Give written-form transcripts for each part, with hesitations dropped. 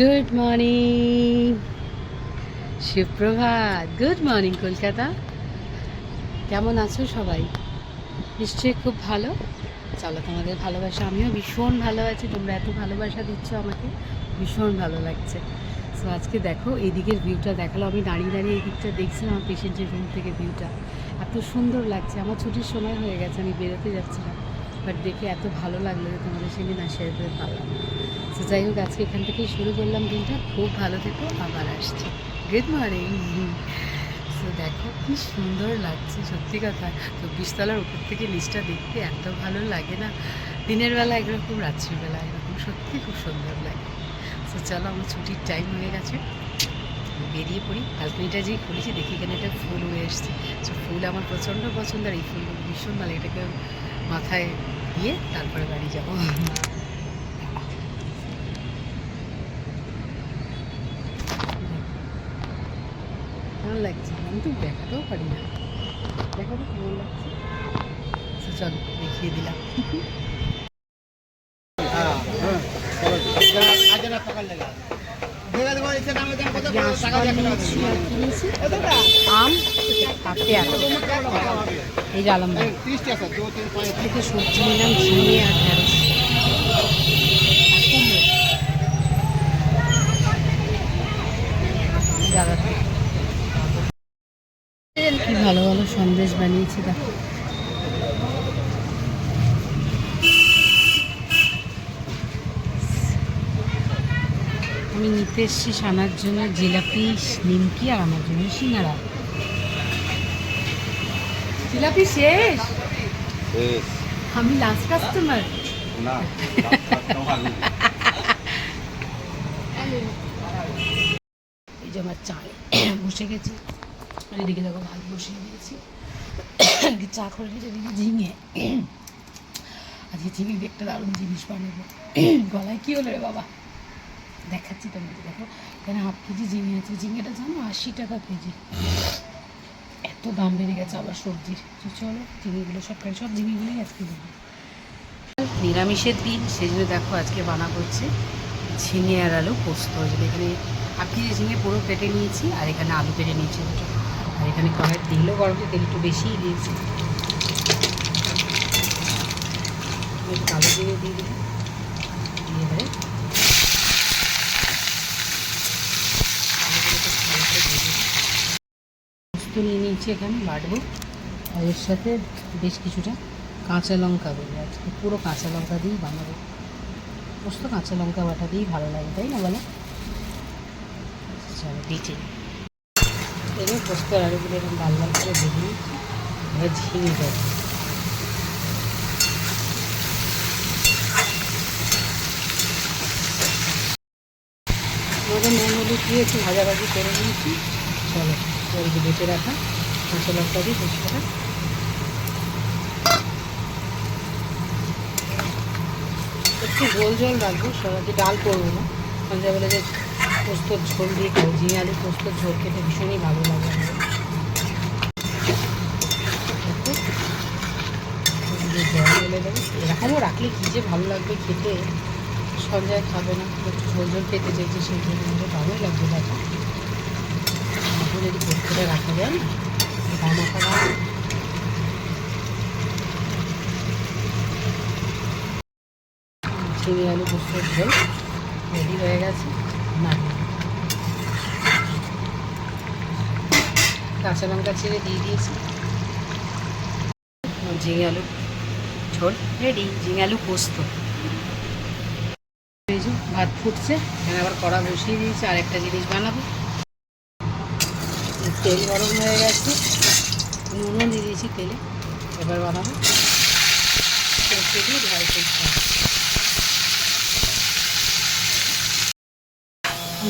Good morning, সুপ্রভাত। Good morning Kolkata. কেমন আছো সবাই? নিশ্চয়ই খুব ভালো। চলো, তোমাদের ভালোবাসা আমিও ভীষণ ভালো আছি। তোমরা এত ভালোবাসা দিচ্ছ আমাকে, ভীষণ ভালো লাগছে। সো আজকে দেখো এইদিকের ভিউটা দেখালো। আমি দাঁড়িয়ে দাঁড়িয়ে এই দিকটা দেখছিলাম আমার পেশেন্টের রুম থেকে। ভিউটা এত সুন্দর লাগছে। আমার ছুটির সময় হয়ে গেছে, আমি বেরোতে যাচ্ছিলাম, বাট দেখে এত ভালো লাগলো যে তোমাদের সঙ্গে না শেয়ার করে পারলাম। তো যাই হোক, আজকে এখান থেকেই শুরু করলাম দিনটা। খুব ভালো থেকো, আবার আসছি। Good morning. তো দেখো কি সুন্দর লাগছে, সত্যি কথা। 24 তলার উপর থেকে নিচটা দেখতে এত ভালো লাগে না? দিনের বেলা একরকম, রাত্রিবেলা একরকম, সত্যি খুব সুন্দর লাগে। তো চলো, আমার ছুটির টাইম হয়ে গেছে, বেরিয়ে পড়ি। ব্যালকনিটা যেই খুলেছি দেখি এখানে একটা ফুল হয়ে এসছে। তো ফুল আমার প্রচণ্ড পছন্দ, আর এই ফুলগুলো ভীষণ ভালো। এটাকে মাথায় দিয়ে তারপরে বাড়ি যাবো। কেমন লাগছে আমি তো দেখাতেও পারি না, দেখাবো কেমন লাগছে। চল দেখিয়ে দিলাম। আম আর পেয়ারা, এই যে আলম থেকে সবজি নিলাম, ঝিঙে আর ঢেঁড়স। কি ভালো ভালো সন্দেশ বানিয়েছি দেখো। আমি নিতে এসেছি সানার জন্য জিলাপি, নিমকি, আর আমার জন্য সিঙ্গারা। জিলাপি শেষ, আমি লাস্ট কাস্টমার। এই যে আমার চাল বসে গেছি, এদিকে দেখো ভাত বসিয়ে দিয়েছি। চা করে গেছে এদিকে ঝিঙে। আজকে ঝিঙে দিয়ে একটা দারুণ জিনিস বানাবো। গলায় কী হলো রে বাবা, দেখাচ্ছি তোমাকে। দেখো এখানে 1/2 কেজি ঝিঙে আছে। ঝিঙেটা জানো 80 টাকা কেজি। এত দাম বেড়ে গেছে আবার সবজির। তো চলো ঝিঙেগুলো সব ঝিঙেগুলোই আজকে দেবো। নিরামিষের দিন, সেই জন্য দেখো আজকে বানাবো হচ্ছে ঝিঙে আর আলু পোস্ত। এখানে 1/2 কেজি ঝিঙে পুরো কেটে নিয়েছি, আর এখানে আলু কেটে নিয়েছি দুটো। আর এখানে কড়াই তেলও গরম, তেল একটু বেশিই দিয়েছি। কালো জিরে দিয়ে দিলাম, দিয়ে এবারে পোস্ত নিয়ে নিয়েছি, এখানে বাটবো। আর এর সাথে বেশ কিছুটা কাঁচা লঙ্কা দেবো। আজকে পুরো কাঁচা লঙ্কা দিয়েই বানাবো পোস্ত। কাঁচা লঙ্কা বাটা দিয়েই ভালো লাগে, তাই না বলো? চলো দিচ্ছি। এবার পোস্ত আর আলুগুলো এরকম লাল লাল করে ভেজে নিচ্ছি। এবার ঝিঙে দেবো। আমাদের নুন হলুদ দিয়ে একটু ভাজাভাজি করে নিয়েছি। চলো এবার বেটে রাখা কাঁচা লঙ্কা দিয়ে পোস্তটা একটু ঝোল ঝোল রাখবো। সবাইকে ডাল করবো না, সন্ধ্যাবেলা যে পোস্তর ঝোল দিয়ে খাবো। ঝিঙে আলু পোস্তর ঝোল খেতে ভীষণই ভালো লাগে আমার। জল ঢেলে দেবো। এরকমও রাখলে কী যে ভালো লাগবে খেতে, সন্ধ্যায় খাবে না, একটু ঝোল ঝোল খেতে চাইছে, সেই জন্য ভালোই লাগবে। দেখো যদি পোস্তটা রাখা যায় না, মাখা ঝিঙে আলু পোস্তর ঝোল রেডি হয়ে গেছে। না কাঁচা লঙ্কা ছেড়ে দিয়ে দিয়েছি। ঝিঙে আলু ঝোল রেডি, ঝিঙে আলু পোস্ত। এই যে ভাত ফুটছে, এখানে আবার কড়া বসিয়ে দিয়েছি, আর একটা জিনিস বানাবো। তেল গরম হয়ে গেছে, নুনও দিয়ে দিয়েছি তেলে। এবার বানাবো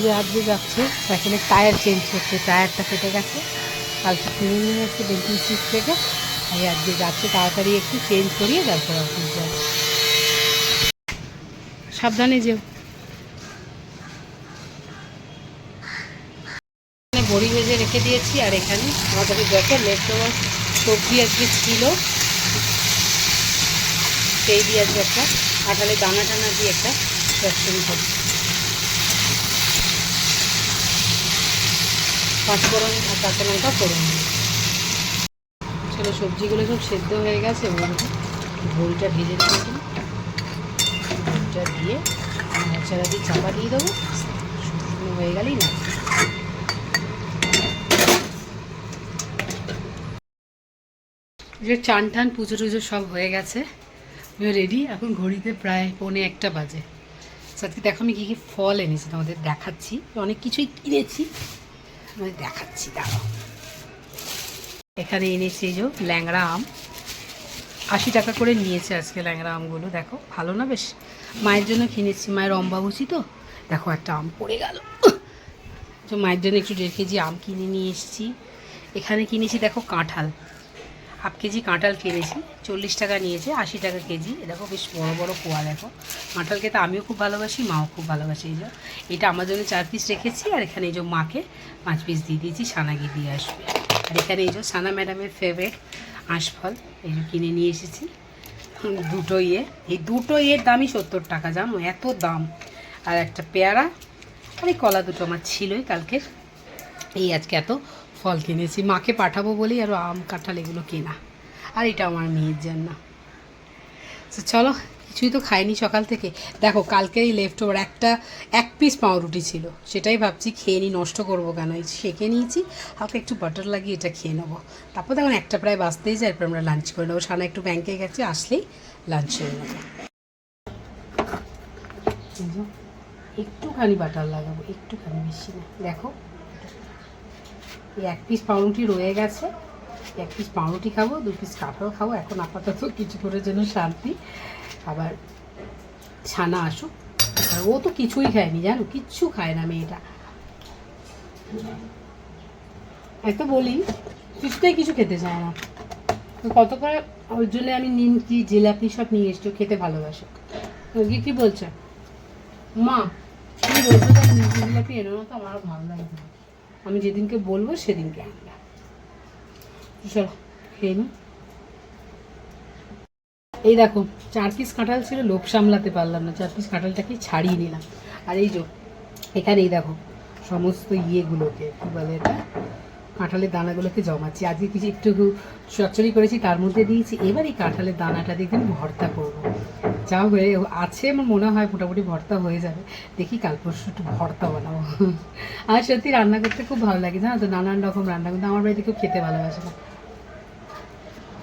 যে আজকে যাচ্ছে সাইকেলের টায়ার চেঞ্জ করতে। টায়ারটা ফেটে গেছে, কালকে কিনে নিয়ে এসেছে বেলকুন সিট থেকে। আর আজকে যাচ্ছে তাড়াতাড়ি একটু চেঞ্জ করিয়ে তারপর অফিস যায়। সাবধানে যেও। বড়ি ভেজে রেখে দিয়েছি, আর এখানে আমাদের যত লেট ওভার সবজি আজকে ছিল সেই দিয়ে আজকে একটা কাঁঠালের দানা টানা দিয়ে একটা চচ্চড়ি করছি। পাঁচফোড়ন আর কাঁচা লঙ্কা ফোড়ন। চলো, সবজিগুলো সব সেদ্ধ হয়ে গেছে, ঝোলটা ভেজে নিয়েছি। ঝোলটা দিয়ে নাড়াচাড়া দিয়ে চাপা দিয়ে দেবো, শুকনো হয়ে গেলেই না। যে চান টান পুজো টুজো সব হয়ে গেছে, রেডি। এখন ঘড়িতে প্রায় 1:45 বাজে। আজকে দেখো আমি কী কী ফল এনেছি, তোমাদের দেখাচ্ছি। অনেক কিছুই কিনেছি, আমাদের দেখাচ্ছি, দাঁড়াও। এখানে এনেছি এই যে ল্যাংড়া আম, 80 টাকা করে নিয়েছে আজকে ল্যাংড়া আমগুলো। দেখো ভালো না বেশ, মায়ের জন্য কিনেছি, মায়ের অম্বাবুচি তো। দেখো একটা আম পড়ে গেল, তো মায়ের জন্য একটু 1.5 কেজি আম কিনে নিয়ে এসেছি। এখানে কিনেছি দেখো কাঁঠাল, 1/2 কেজি কাঁঠাল কিনেছি, 40 টাকা নিয়েছে, 80 টাকা কেজি। দেখো বেশ বড় বড় কোয়া। দেখো কাঁঠাল খেতে আমিও খুব ভালোবাসি, মাও খুব ভালোবাসে। এই যে এটা আমার জন্য 4 পিস রেখেছি, আর এখানে এই যে মাকে 5 পিস দিয়ে দিয়েছি, সানাকে দিয়ে আসবে। আর এখানে এই যে সানা ম্যাডামের ফেভারিট আঁশফল, এই যে কিনে নিয়ে এসেছি দুটো ইয়ে। এই দুটো ইয়ের দামই 70 টাকা, জানো এত দাম। আর একটা পেয়ারা, আর এই কলা দুটো আমার ছিলই কালকের। এই আজকে এত ফল কিনেছি, মাকে পাঠাবো বলেই আরও আম কাঁঠাল এগুলো কেনা। আর এটা আমার মেয়ের জন্য। তো চলো, কিছুই তো খাইনি সকাল থেকে। দেখো কালকেই লেফট ওভার 1 পিস পাউরুটি ছিল, সেটাই ভাবছি খেয়ে নিই, নষ্ট করবো কেন। এই সেঁকে নিয়েছি, হালকা একটু বাটার লাগিয়ে এটা খেয়ে নেবো। তারপর দেখুন 1টা প্রায় বাজতেই যায়, এরপর আমরা লাঞ্চ করে নেবো। সানা একটু ব্যাংকে গেছে, আসলেই লাঞ্চ করে নেবো। একটুখানি বাটার লাগাবো, একটুখানি, বেশি না। দেখো এই 1 পিস পাউরুটি রয়ে গেছে, 1 পিস পাউরুটি খাবো, 2 পিস কাঁঠাল খাবো। এখন আপাতত কিছু করে জন্য শান্তি। আবার ছানা আসুক, আর ও তো কিছুই খায়নি জানো, কিচ্ছু খায় না মেয়েটা। এত বলি কিছুতেই কিছু খেতে চায় না। কত করে ওর জন্য আমি নিমকি জিলাপি সব নিয়ে এসছি, খেতে ভালোবাসে। ওকে কি বলছে মা, তুমি বলছো তো নিমকি জিলাপি এনো না, তো আমার ভালো লাগবে না। আমি যেদিনকে বলবো সেদিনকে আনবে। চলো খেয়ে নি। এই দেখো 4 পিস কাঁঠাল ছিল, লোভ সামলাতে পারলাম না, 4 পিস কাঁঠালটাকে ছাড়িয়ে নিলাম। আর এই যে এখানে এই দেখো সমস্ত ইয়েগুলোকে কী বলে এটা, কাঁঠালের দানাগুলোকে জমাচ্ছি। আজকে কিছু একটু চচ্চড়ি করেছি, তার মধ্যে দিয়েছি। এবার এই কাঁঠালের দানাটা দেখবেন ভর্তা করবো, যা হয়ে আছে আমার মনে হয় মোটামুটি ভর্তা হয়ে যাবে। দেখি কাল পরশু একটু ভর্তা বানাবো। আর সত্যি রান্না করতে খুব ভালো লাগে, জানো তো, নানান রকম রান্না, কিন্তু আমার বাড়িতে কেউ খেতে ভালোবাসে না।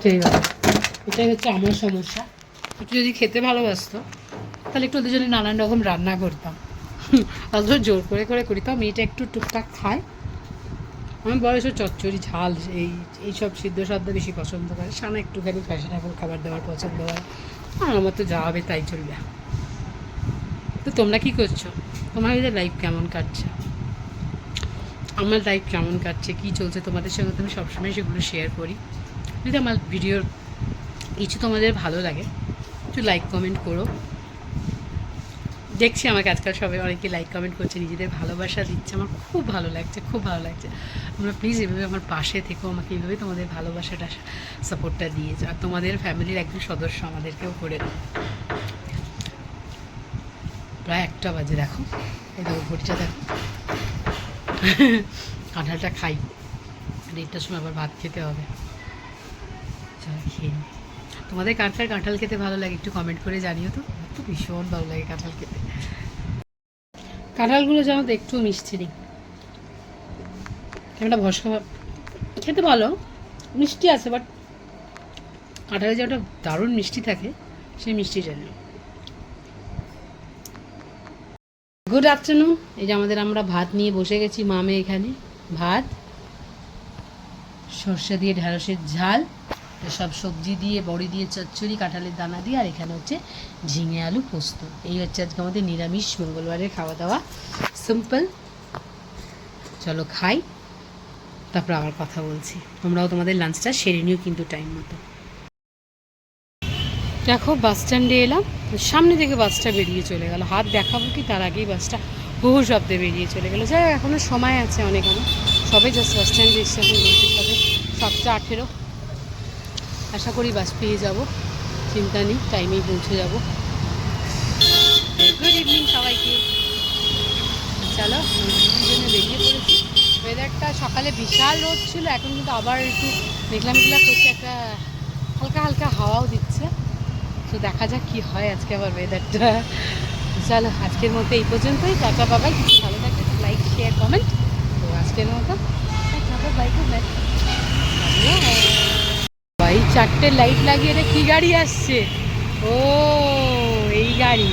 ঠিক আছে, এটাই হচ্ছে আমার সমস্যা। একটু যদি খেতে ভালোবাসতো তাহলে একটু ওদের জন্য নানান রকম রান্না করতাম। অত জোর করে করে করি, তাও মেয়েটা একটু টুকটাক খায়। আমার বয়স চচ্চড়ি ঝাল এইসব সিদ্ধ সাধ্য বেশি পছন্দ করে। সানা একটুখানি ফ্যাশনেবল খাবার দাবার পছন্দ হয়, আর আমার তো যা হবে তাই চলবে। তো তোমরা কী করছো, তোমাদের লাইফ কেমন কাটছে, আমার লাইফ কেমন কাটছে, কী চলছে তোমাদের সঙ্গে, তো আমি সবসময় সেগুলো শেয়ার করি। যদি আমার ভিডিওর কিছু তোমাদের ভালো লাগে একটু লাইক কমেন্ট করো। দেখছি আমাকে আজকাল সবাই অনেকে লাইক কমেন্ট করছে, নিজেদের ভালোবাসা দিচ্ছে, আমার খুব ভালো লাগছে, খুব ভালো লাগছে। তোমরা প্লিজ এভাবে আমার পাশে থেকো, আমাকে এইভাবে তোমাদের ভালোবাসাটা সাপোর্টটা দিয়ে যাও। আর তোমাদের ফ্যামিলির একজন সদস্য আমাদেরকেও করে দাও। প্রায় 1টা বাজে, দেখো এই দেখো ঘড়িটা দেখো। কাঁঠালটা খাই, 1টার সময় আবার ভাত খেতে হবে। চলো খেয়ে নিই। তোমাদের কার কার কাঁঠাল খেতে ভালো লাগে একটু কমেন্ট করে জানিও তো। আমার তো ভীষণ ভালো লাগে কাঁঠাল খেতে। কাঁঠালগুলো জানো তো একটু মিষ্টি নেই, একটা ভস্কা খেতে ভালো, মিষ্টি আছে, বাট কাঁঠালে যে একটা দারুণ মিষ্টি থাকে, সেই মিষ্টিটা নেই। Good afternoon. এই যে আমরা ভাত নিয়ে বসে গেছি, মামে এখানে ভাত, সর্ষে দিয়ে ঢ্যাঁড়সের ঝাল, সব সবজি দিয়ে, বড়ি দিয়ে চচ্চড়ি, কাঁঠালের দানা দিয়ে, আর এখানে হচ্ছে ঝিঙে আলু পোস্ত। এই হচ্ছে আজকে আমাদের নিরামিষ মঙ্গলবারের খাওয়া দাওয়া, সিম্পল। চলো খাই, তারপর আবার কথা বলছি। তোমরাও তোমাদের লাঞ্চটা সেরে নিও কিন্তু টাইম মতো। দেখো বাস স্ট্যান্ডে এলাম, সামনে থেকে বাসটা বেরিয়ে চলে গেল। হাত দেখাবো কি তার আগেই বাসটা বহু শব্দে বেরিয়ে চলে গেলো। যাই এখনও সময় আছে অনেক, সবাই জাস্ট বাস স্ট্যান্ডে এসে এখন বলতে হবে 7:18। আশা করি বাস পেয়ে যাব, চিন্তা নেই, টাইমেই পৌঁছে যাব। গুড ইভিনিং সবাইকে। চলো জন্য বেরিয়ে পড়েছি। ওয়েদারটা ওয়েদারটা সকালে বিশাল রোদ ছিল, এখন কিন্তু আবার একটু মেঘলা মেঘলা করছে, একটা হালকা হালকা হাওয়াও দিচ্ছে। তো দেখা যাক কি হয় আজকে আবার ওয়েদারটা। চলো আজকের মতো এই পর্যন্তই, টাটা বাবাই। কিছু ভালো থাকবে লাইক শেয়ার কমেন্ট। তো আজকের মতো টাটা বাই, গুড নাইট। ভাই 4টে লাইট লাগিয়ে রে, কি গাড়ি আসছে? ও এই গাড়ি